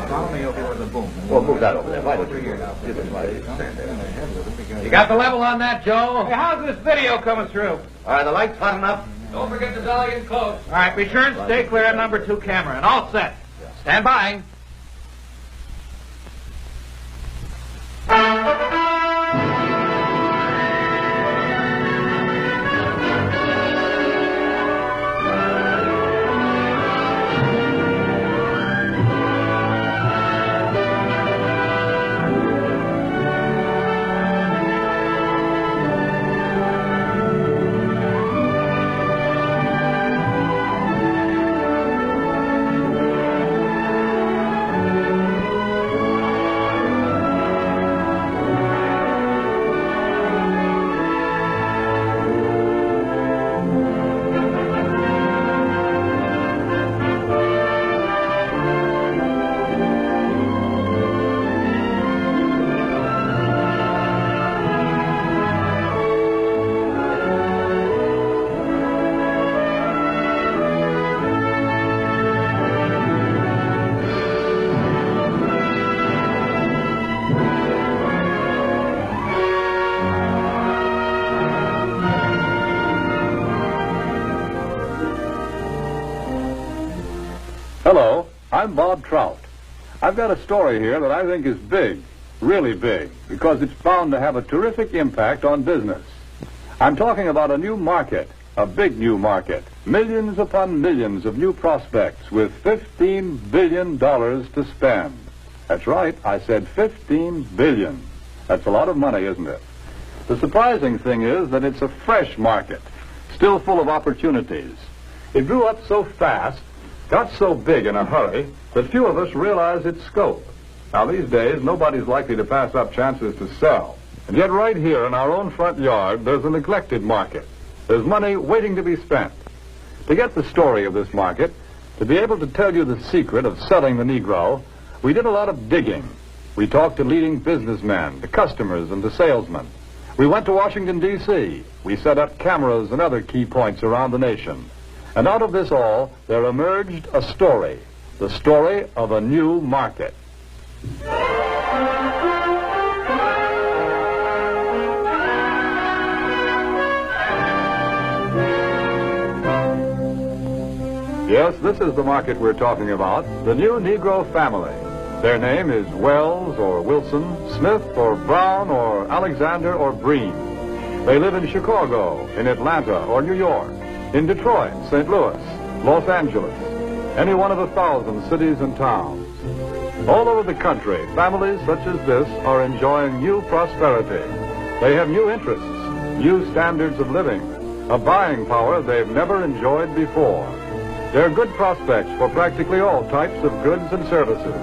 Follow me over with the boom. Well, move that over there. Why don't you give it stand there? You got the level on that, Joe? Hey, how's this video coming through? All right, the light's hot enough. Don't forget to dolly in close. All right, be sure and stay clear of number 2 camera, and all set. Stand by. Hello, I'm Bob Trout. I've got a story here that I think is big, really big, because it's bound to have a terrific impact on business. I'm talking about a new market, a big new market, millions upon millions of new prospects with $15 billion to spend. That's right, I said $15 billion. That's a lot of money, isn't it? The surprising thing is that it's a fresh market, still full of opportunities. It grew up so fast, got so big in a hurry, that few of us realize its scope. Now, these days, nobody's likely to pass up chances to sell. And yet right here in our own front yard, there's a neglected market. There's money waiting to be spent. To get the story of this market, to be able to tell you the secret of selling the Negro, we did a lot of digging. We talked to leading businessmen, to customers, and to salesmen. We went to Washington, D.C. We set up cameras and other key points around the nation. And out of this all, there emerged a story, the story of a new market. Yes, this is the market we're talking about, the new Negro family. Their name is Wells or Wilson, Smith or Brown or Alexander or Breen. They live in Chicago, in Atlanta or New York, in Detroit, St. Louis, Los Angeles, any one of 1,000 cities and towns. All over the country, families such as this are enjoying new prosperity. They have new interests, new standards of living, a buying power they've never enjoyed before. They're good prospects for practically all types of goods and services.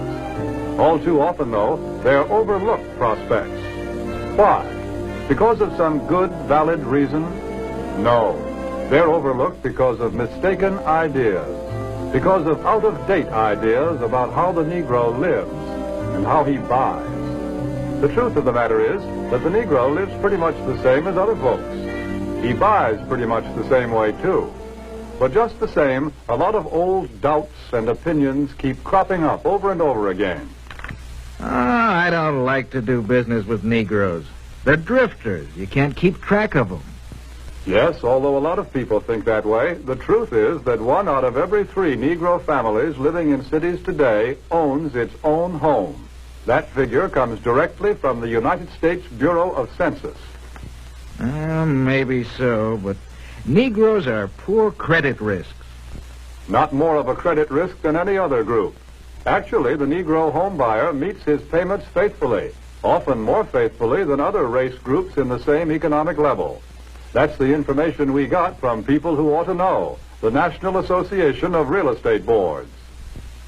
All too often, though, they're overlooked prospects. Why? Because of some good, valid reason? No. They're overlooked because of mistaken ideas, because of out-of-date ideas about how the Negro lives and how he buys. The truth of the matter is that the Negro lives pretty much the same as other folks. He buys pretty much the same way, too. But just the same, a lot of old doubts and opinions keep cropping up over and over again. I don't like to do business with Negroes. They're drifters. You can't keep track of them. Yes, although a lot of people think that way, the truth is that 1 out of every 3 Negro families living in cities today owns its own home. That figure comes directly from the United States Bureau of Census. Maybe so, but Negroes are poor credit risks. Not more of a credit risk than any other group. Actually, the Negro home buyer meets his payments faithfully, often more faithfully than other race groups in the same economic level. That's the information we got from people who ought to know, the National Association of Real Estate Boards.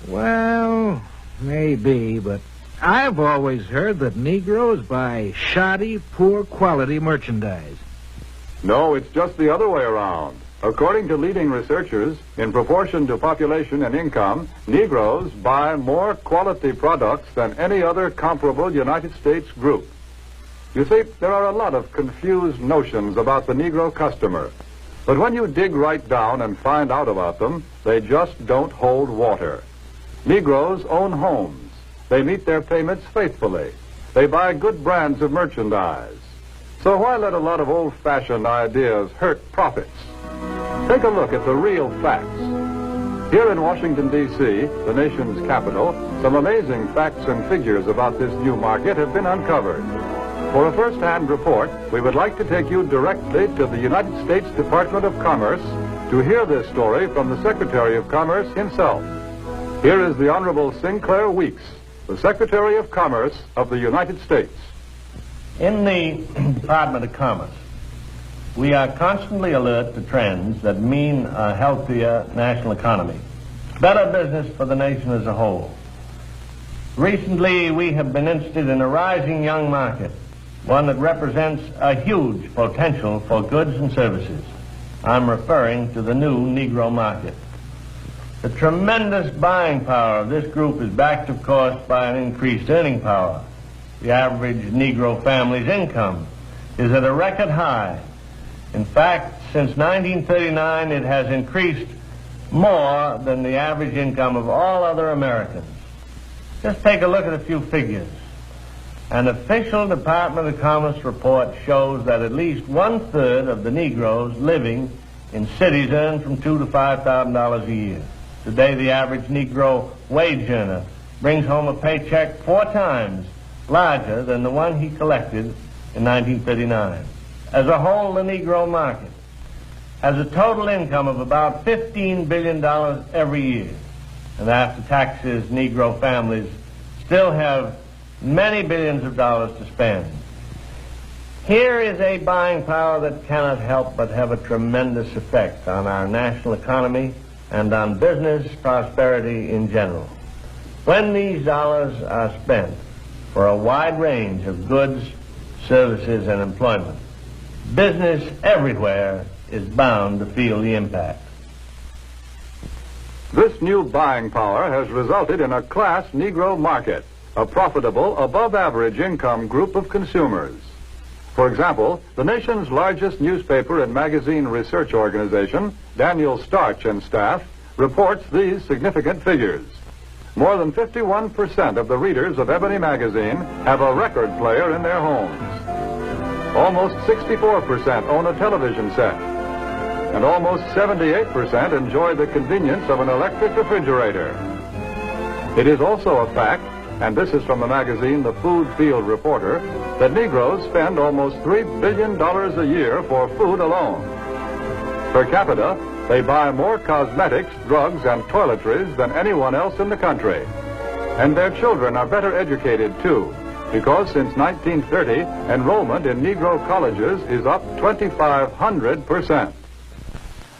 Well, maybe, but I've always heard that Negroes buy shoddy, poor-quality merchandise. No, it's just the other way around. According to leading researchers, in proportion to population and income, Negroes buy more quality products than any other comparable United States group. You see, there are a lot of confused notions about the Negro customer. But when you dig right down and find out about them, they just don't hold water. Negroes own homes, They meet their payments faithfully. They buy good brands of merchandise. So why let a lot of old-fashioned ideas hurt profits? Take a look at the real facts. Here in Washington, D.C., the nation's capital, some amazing facts and figures about this new market have been uncovered. For a first-hand report, we would like to take you directly to the United States Department of Commerce to hear this story from the Secretary of Commerce himself. Here is the Honorable Sinclair Weeks, the Secretary of Commerce of the United States. In the Department of Commerce, we are constantly alert to trends that mean a healthier national economy, better business for the nation as a whole. Recently, we have been interested in a rising young market, one that represents a huge potential for goods and services. I'm referring to the new Negro market. The tremendous buying power of this group is backed, of course, by an increased earning power. The average Negro family's income is at a record high. In fact, since 1939, it has increased more than the average income of all other Americans. Just take a look at a few figures. An official Department of Commerce report shows that at least 1/3 of the Negroes living in cities earn from $2,000 to $5,000 a year. Today, the average Negro wage earner brings home a paycheck 4 times larger than the one he collected in 1939. As a whole, the Negro market has a total income of about $15 billion every year. And after taxes, Negro families still have many billions of dollars to spend. Here is a buying power that cannot help but have a tremendous effect on our national economy and on business prosperity in general. When these dollars are spent for a wide range of goods, services, and employment, business everywhere is bound to feel the impact. This new buying power has resulted in a class Negro market, a profitable, above-average income group of consumers. For example, the nation's largest newspaper and magazine research organization, Daniel Starch and Staff, reports these significant figures. More than 51% of the readers of Ebony magazine have a record player in their homes. Almost 64% own a television set. And almost 78% enjoy the convenience of an electric refrigerator. It is also a fact, and this is from the magazine The Food Field Reporter, that Negroes spend almost $3 billion a year for food alone. Per capita, they buy more cosmetics, drugs, and toiletries than anyone else in the country. And their children are better educated, too, because since 1930, enrollment in Negro colleges is up 2,500%.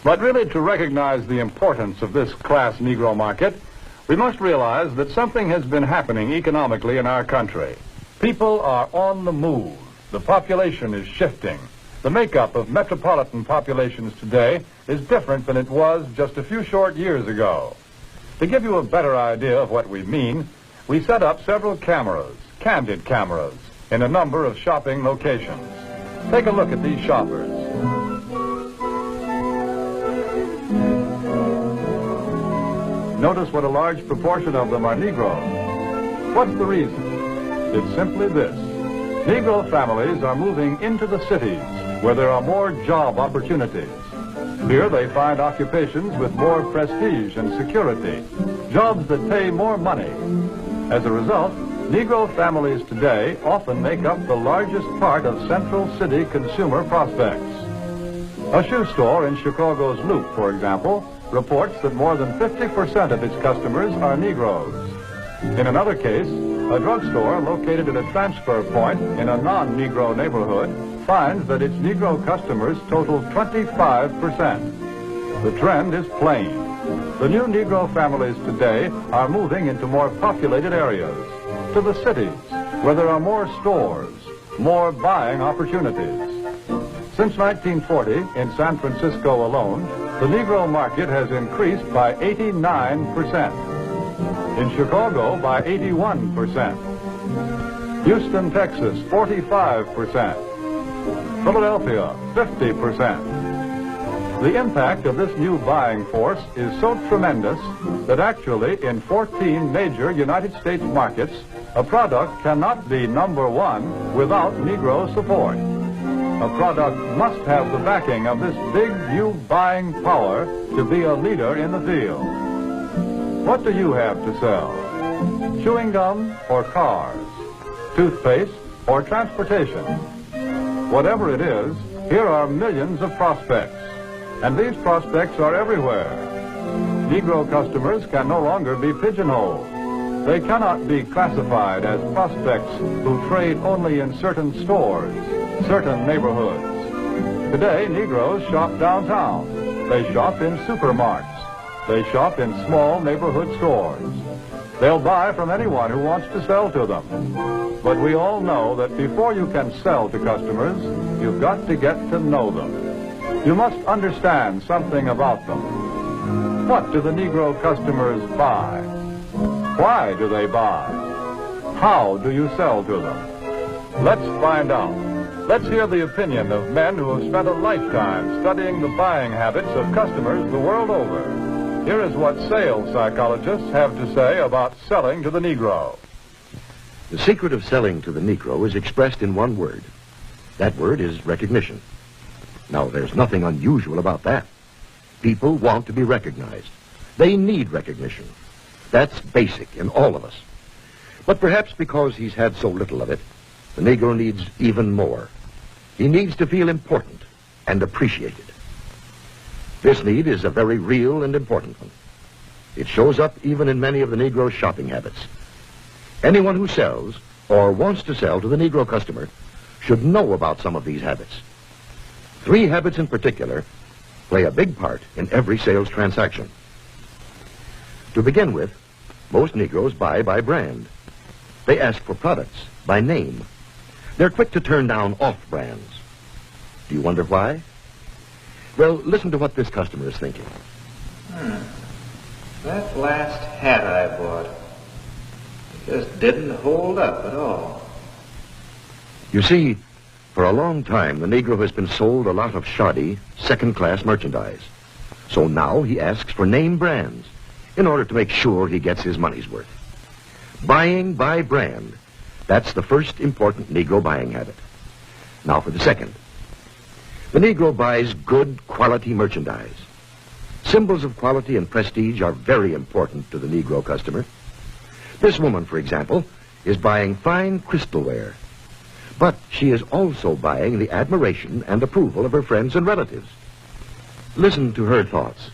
But really, to recognize the importance of this class Negro market, we must realize that something has been happening economically in our country. People are on the move. The population is shifting. The makeup of metropolitan populations today is different than it was just a few short years ago. To give you a better idea of what we mean, we set up several cameras, candid cameras, in a number of shopping locations. Take a look at these shoppers. Notice what a large proportion of them are Negro. What's the reason? It's simply this. Negro families are moving into the cities where there are more job opportunities. Here they find occupations with more prestige and security, jobs that pay more money. As a result, Negro families today often make up the largest part of central city consumer prospects. A shoe store in Chicago's Loop, for example, reports that more than 50% of its customers are Negroes. In another case, a drugstore located at a transfer point in a non-Negro neighborhood finds that its Negro customers total 25%. The trend is plain. The new Negro families today are moving into more populated areas, to the cities, where there are more stores, more buying opportunities. Since 1940, in San Francisco alone, the Negro market has increased by 89%. In Chicago, by 81%. Houston, Texas, 45%. Philadelphia, 50%. The impact of this new buying force is so tremendous that actually in 14 major United States markets, a product cannot be number one without Negro support. A product must have the backing of this big new buying power to be a leader in the field. What do you have to sell? Chewing gum or cars? Toothpaste or transportation? Whatever it is, here are millions of prospects. And these prospects are everywhere. Negro customers can no longer be pigeonholed. They cannot be classified as prospects who trade only in certain stores, certain neighborhoods. Today, Negroes shop downtown. They shop in supermarkets. They shop in small neighborhood stores. They'll buy from anyone who wants to sell to them. But we all know that before you can sell to customers, you've got to get to know them. You must understand something about them. What do the Negro customers buy? Why do they buy? How do you sell to them? Let's find out. Let's hear the opinion of men who have spent a lifetime studying the buying habits of customers the world over. Here is what sales psychologists have to say about selling to the Negro. The secret of selling to the Negro is expressed in one word. That word is recognition. Now, there's nothing unusual about that. People want to be recognized. They need recognition. That's basic in all of us. But perhaps because he's had so little of it, the Negro needs even more. He needs to feel important and appreciated. This need is a very real and important one. It shows up even in many of the Negro's shopping habits. Anyone who sells or wants to sell to the Negro customer should know about some of these habits. 3 habits in particular play a big part in every sales transaction. To begin with, most Negroes buy by brand. They ask for products by name. They're quick to turn down off-brands. Do you wonder why? Well, listen to what this customer is thinking. That last hat I bought just didn't hold up at all. You see, for a long time, the Negro has been sold a lot of shoddy, second-class merchandise. So now he asks for name brands in order to make sure he gets his money's worth. Buying by brand, that's the first important Negro buying habit. Now for the second. The Negro buys good quality merchandise. Symbols of quality and prestige are very important to the Negro customer. This woman, for example, is buying fine crystalware. But she is also buying the admiration and approval of her friends and relatives. Listen to her thoughts.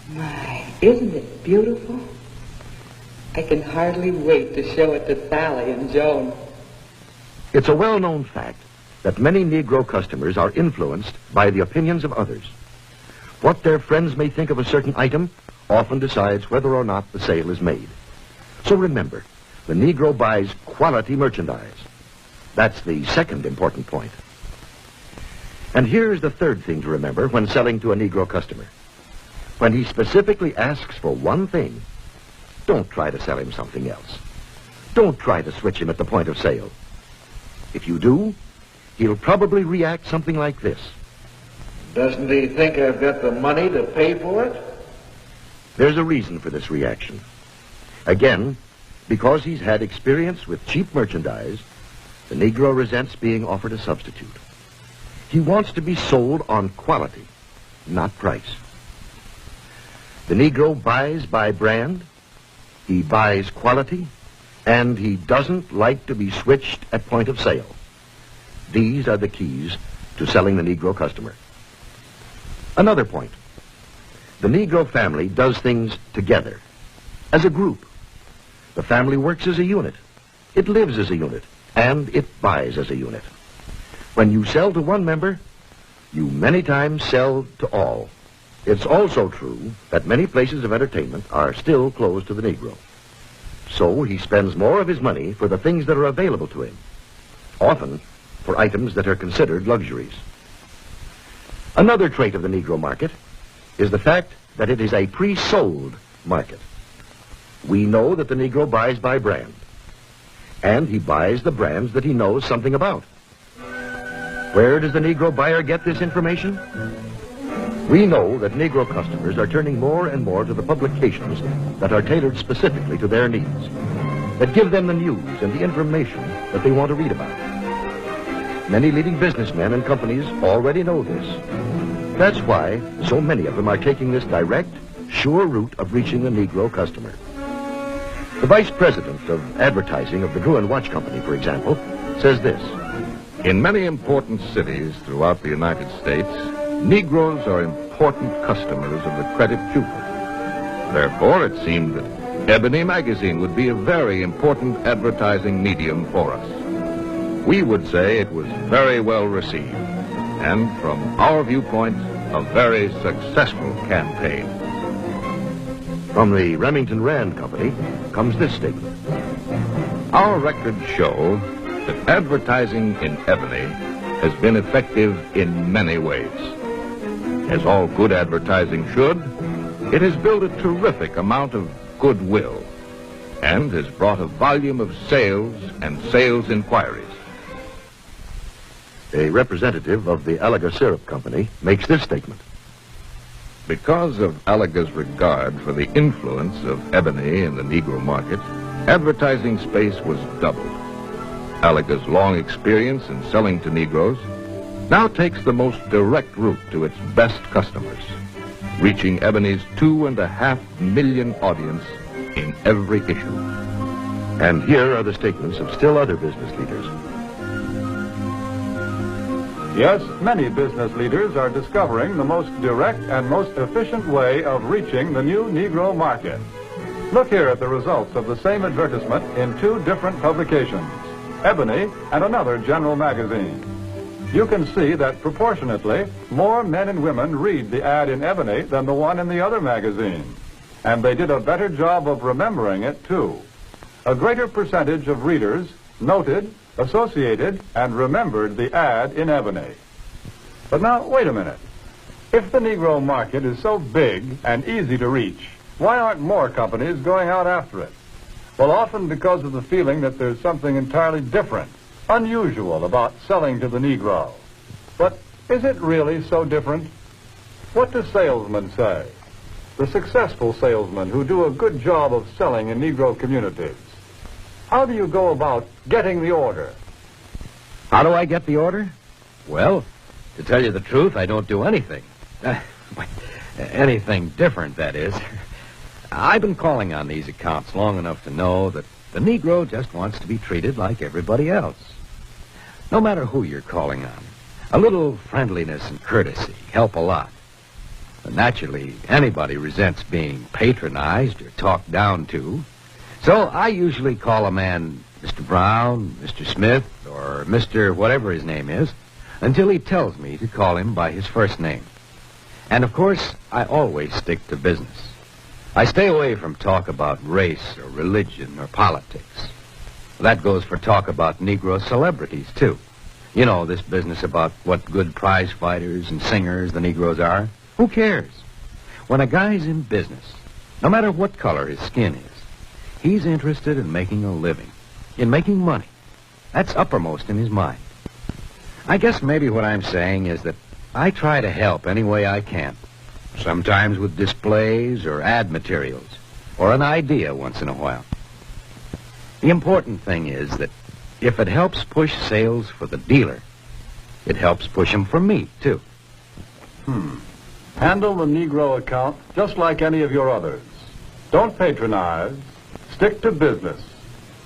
My, isn't it beautiful? I can hardly wait to show it to Sally and Joan. It's a well-known fact that many Negro customers are influenced by the opinions of others. What their friends may think of a certain item often decides whether or not the sale is made. So remember, the Negro buys quality merchandise. That's the second important point. And here's the third thing to remember when selling to a Negro customer. When he specifically asks for one thing, don't try to sell him something else. Don't try to switch him at the point of sale. If you do, he'll probably react something like this. Doesn't he think I've got the money to pay for it? There's a reason for this reaction. Again, because he's had experience with cheap merchandise, the Negro resents being offered a substitute. He wants to be sold on quality, not price. The Negro buys by brand, he buys quality, and he doesn't like to be switched at point of sale. These are the keys to selling the Negro customer. Another point. The Negro family does things together, as a group. The family works as a unit. It lives as a unit, and it buys as a unit. When you sell to one member, you many times sell to all. It's also true that many places of entertainment are still closed to the Negro. So he spends more of his money for the things that are available to him, often for items that are considered luxuries. Another trait of the Negro market is the fact that it is a pre-sold market. We know that the Negro buys by brand, and he buys the brands that he knows something about. Where does the Negro buyer get this information? We know that Negro customers are turning more and more to the publications that are tailored specifically to their needs, that give them the news and the information that they want to read about. Many leading businessmen and companies already know this. That's why so many of them are taking this direct, sure route of reaching the Negro customer. The vice president of advertising of the Drew & Watch Company, for example, says this. In many important cities throughout the United States, Negroes are important customers of the credit Cupid. Therefore, it seemed that Ebony magazine would be a very important advertising medium for us. We would say it was very well received, and from our viewpoint, a very successful campaign. From the Remington Rand Company comes this statement. Our records show that advertising in Ebony has been effective in many ways. As all good advertising should, it has built a terrific amount of goodwill and has brought a volume of sales and sales inquiries. A representative of the Alaga Syrup Company makes this statement. Because of Alaga's regard for the influence of Ebony in the Negro market, advertising space was doubled. Alaga's long experience in selling to Negroes now takes the most direct route to its best customers, reaching Ebony's 2.5 million audience in every issue. And here are the statements of still other business leaders. Yes, many business leaders are discovering the most direct and most efficient way of reaching the new Negro market. Look here at the results of the same advertisement in two different publications, Ebony and another general magazine. You can see that proportionately, more men and women read the ad in Ebony than the one in the other magazine. And they did a better job of remembering it, too. A greater percentage of readers noted, associated, and remembered the ad in Ebony. But now, wait a minute. If the Negro market is so big and easy to reach, why aren't more companies going out after it? Well, often because of the feeling that there's something entirely different, unusual about selling to the Negro. But is it really so different? What do salesmen say? The successful salesmen who do a good job of selling in Negro communities. How do you go about getting the order? How do I get the order? Well, to tell you the truth, I don't do anything. Anything different, that is. I've been calling on these accounts long enough to know that the Negro just wants to be treated like everybody else. No matter who you're calling on, a little friendliness and courtesy help a lot. But naturally, anybody resents being patronized or talked down to. So I usually call a man Mr. Brown, Mr. Smith, or Mr. whatever his name is, until he tells me to call him by his first name. And of course, I always stick to business. I stay away from talk about race or religion or politics. That goes for talk about Negro celebrities, too. You know, this business about what good prize fighters and singers the Negroes are. Who cares? When a guy's in business, no matter what color his skin is, he's interested in making a living, in making money. That's uppermost in his mind. I guess maybe what I'm saying is that I try to help any way I can. Sometimes with displays or ad materials, or an idea once in a while. The important thing is that if it helps push sales for the dealer, it helps push them for me, too. Handle the Negro account just like any of your others. Don't patronize. Stick to business.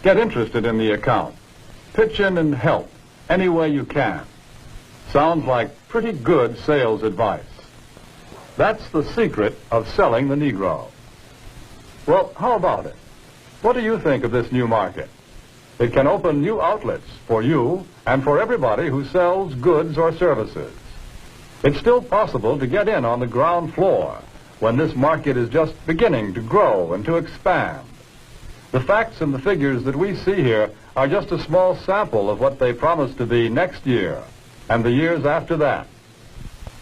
Get interested in the account. Pitch in and help any way you can. Sounds like pretty good sales advice. That's the secret of selling the Negro. Well, how about it? What do you think of this new market? It can open new outlets for you and for everybody who sells goods or services. It's still possible to get in on the ground floor when this market is just beginning to grow and to expand. The facts and the figures that we see here are just a small sample of what they promise to be next year and the years after that.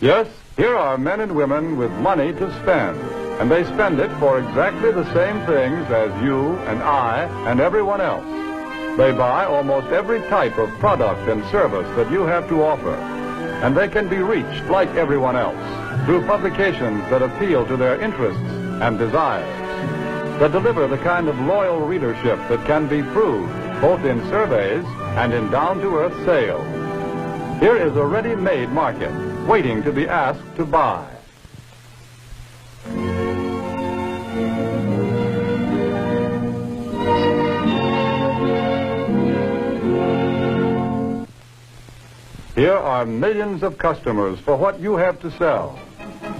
Yes, here are men and women with money to spend, and they spend it for exactly the same things as you and I and everyone else. They buy almost every type of product and service that you have to offer, and they can be reached like everyone else. through publications that appeal to their interests and desires, that deliver the kind of loyal readership that can be proved both in surveys and in down-to-earth sales. Here is a ready-made market waiting to be asked to buy. Here are millions of customers for what you have to sell.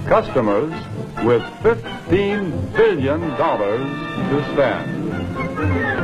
Customers with $15 billion to spend.